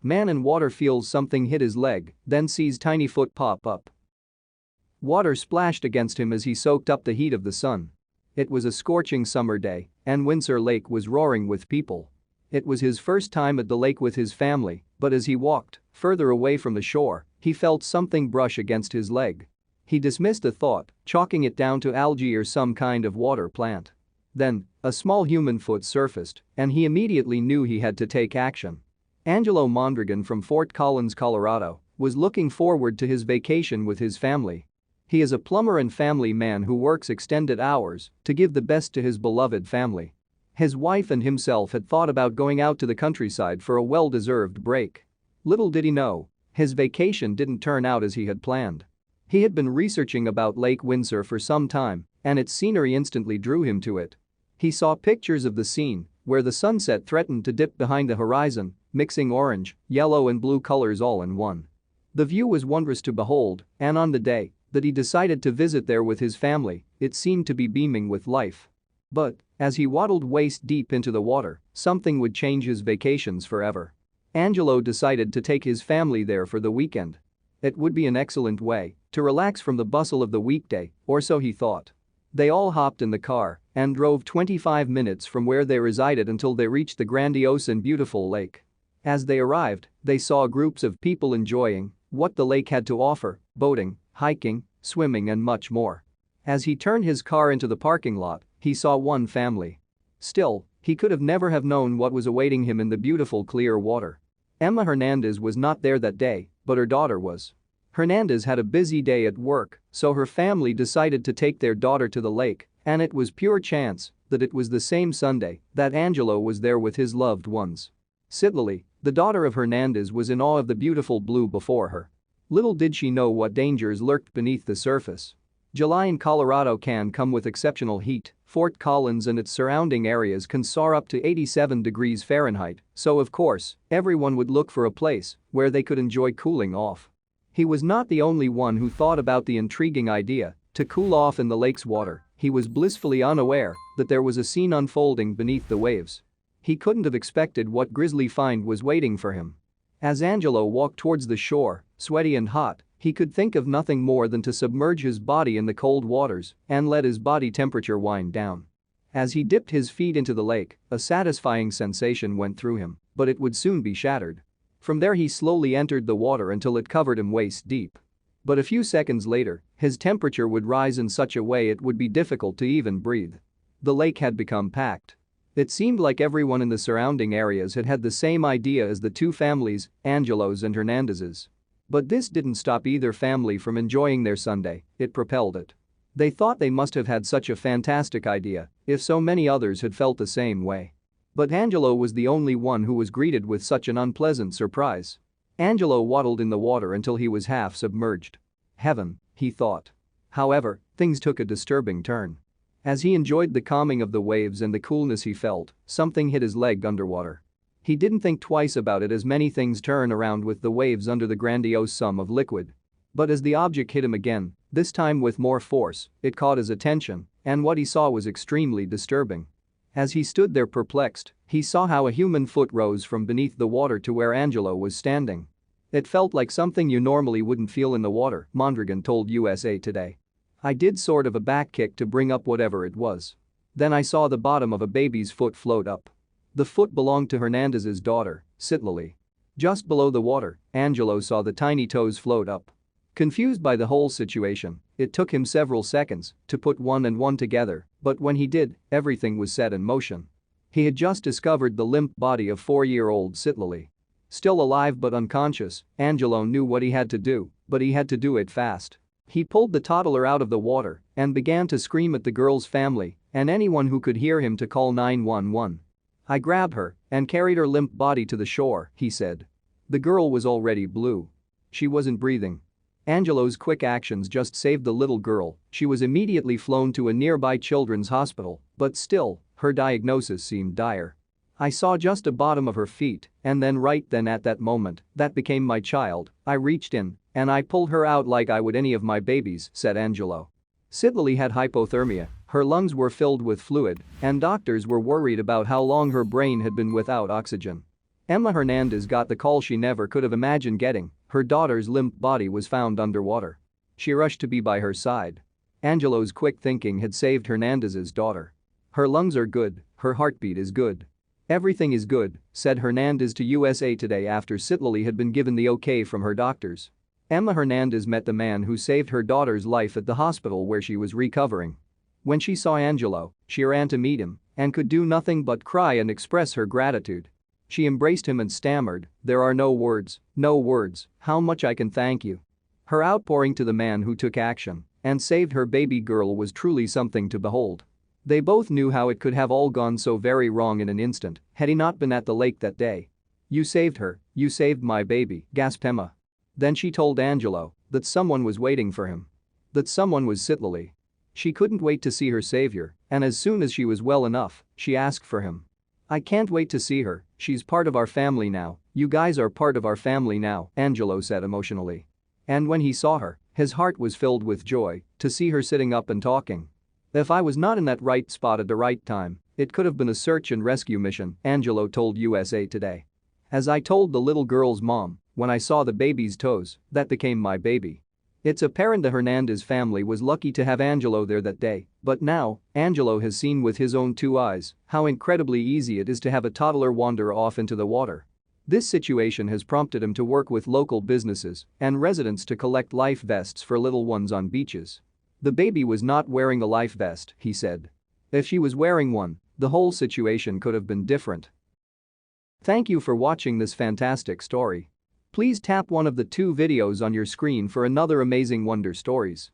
Man in water feels something hit his leg, then sees tiny foot pop up. Water splashed against him as he soaked up the heat of the sun. It was a scorching summer day, and Windsor Lake was roaring with people. It was his first time at the lake with his family, but as he walked further away from the shore, he felt something brush against his leg. He dismissed the thought, chalking it down to algae or some kind of water plant. Then, a small human foot surfaced, and he immediately knew he had to take action. Angelo Mondragon from Fort Collins, Colorado, was looking forward to his vacation with his family. He is a plumber and family man who works extended hours to give the best to his beloved family. His wife and himself had thought about going out to the countryside for a well-deserved break. Little did he know, his vacation didn't turn out as he had planned. He had been researching about Lake Windsor for some time, and its scenery instantly drew him to it. He saw pictures of the scene, where the sunset threatened to dip behind the horizon, mixing orange, yellow and blue colors all in one. The view was wondrous to behold, and on the day that he decided to visit there with his family, it seemed to be beaming with life. But, as he waddled waist deep into the water, something would change his vacations forever. Angelo decided to take his family there for the weekend. It would be an excellent way to relax from the bustle of the weekday, or so he thought. They all hopped in the car and drove 25 minutes from where they resided until they reached the grandiose and beautiful lake. As they arrived, they saw groups of people enjoying what the lake had to offer: boating, hiking, swimming and much more. As he turned his car into the parking lot, he saw one family. Still, he could never have known what was awaiting him in the beautiful clear water. Emma Hernandez was not there that day, but her daughter was. Hernandez had a busy day at work, so her family decided to take their daughter to the lake, and it was pure chance that it was the same Sunday that Angelo was there with his loved ones. Citlali, the daughter of Hernandez, was in awe of the beautiful blue before her. Little did she know what dangers lurked beneath the surface. July in Colorado can come with exceptional heat. Fort Collins and its surrounding areas can soar up to 87 degrees Fahrenheit, so of course, everyone would look for a place where they could enjoy cooling off. He was not the only one who thought about the intriguing idea to cool off in the lake's water. He was blissfully unaware that there was a scene unfolding beneath the waves. He couldn't have expected what grisly find was waiting for him. As Angelo walked towards the shore, sweaty and hot, he could think of nothing more than to submerge his body in the cold waters and let his body temperature wind down. As he dipped his feet into the lake, a satisfying sensation went through him, but it would soon be shattered. From there he slowly entered the water until it covered him waist deep. But a few seconds later, his temperature would rise in such a way it would be difficult to even breathe. The lake had become packed. It seemed like everyone in the surrounding areas had had the same idea as the two families, Angelo's and Hernandez's. But this didn't stop either family from enjoying their Sunday, it propelled it. They thought they must have had such a fantastic idea if so many others had felt the same way. But Angelo was the only one who was greeted with such an unpleasant surprise. Angelo waddled in the water until he was half submerged. Heaven, he thought. However, things took a disturbing turn. As he enjoyed the calming of the waves and the coolness he felt, something hit his leg underwater. He didn't think twice about it, as many things turn around with the waves under the grandiose sum of liquid. But as the object hit him again, this time with more force, it caught his attention, and what he saw was extremely disturbing. As he stood there perplexed, he saw how a human foot rose from beneath the water to where Angelo was standing. It felt like something you normally wouldn't feel in the water, Mondragon told USA Today. I did sort of a back kick to bring up whatever it was. Then I saw the bottom of a baby's foot float up. The foot belonged to Hernandez's daughter, Citlali. Just below the water, Angelo saw the tiny toes float up. Confused by the whole situation, it took him several seconds to put one and one together, but when he did, everything was set in motion. He had just discovered the limp body of 4-year-old Citlali. Still alive but unconscious, Angelo knew what he had to do, but he had to do it fast. He pulled the toddler out of the water and began to scream at the girl's family and anyone who could hear him to call 911. I grabbed her and carried her limp body to the shore, he said. The girl was already blue. She wasn't breathing. Angelo's quick actions just saved the little girl. She was immediately flown to a nearby children's hospital, but still, her diagnosis seemed dire. I saw just the bottom of her feet, and then right then at that moment, that became my child. I reached in and I pulled her out like I would any of my babies, said Angelo. Citlali had hypothermia, her lungs were filled with fluid, and doctors were worried about how long her brain had been without oxygen. Emma Hernandez got the call she never could have imagined getting. Her daughter's limp body was found underwater. She rushed to be by her side. Angelo's quick thinking had saved Hernandez's daughter. "Her lungs are good, her heartbeat is good. Everything is good," said Hernandez to USA Today after Sitlali had been given the okay from her doctors. Emma Hernandez met the man who saved her daughter's life at the hospital where she was recovering. When she saw Angelo, she ran to meet him and could do nothing but cry and express her gratitude. She embraced him and stammered, "There are no words, how much I can thank you." Her outpouring to the man who took action and saved her baby girl was truly something to behold. They both knew how it could have all gone so very wrong in an instant had he not been at the lake that day. "You saved her, you saved my baby," gasped Emma. Then she told Angelo that someone was waiting for him. That someone was Sitlali. She couldn't wait to see her savior, and as soon as she was well enough, she asked for him. "I can't wait to see her, she's part of our family now, you guys are part of our family now," Angelo said emotionally. And when he saw her, his heart was filled with joy to see her sitting up and talking. "If I was not in that right spot at the right time, it could have been a search and rescue mission," Angelo told USA Today. "As I told the little girl's mom, when I saw the baby's toes, that became my baby." It's apparent the Hernandez family was lucky to have Angelo there that day, but now, Angelo has seen with his own two eyes how incredibly easy it is to have a toddler wander off into the water. This situation has prompted him to work with local businesses and residents to collect life vests for little ones on beaches. "The baby was not wearing a life vest," he said. "If she was wearing one, the whole situation could have been different." Thank you for watching this fantastic story. Please tap one of the two videos on your screen for another amazing Wonder Stories.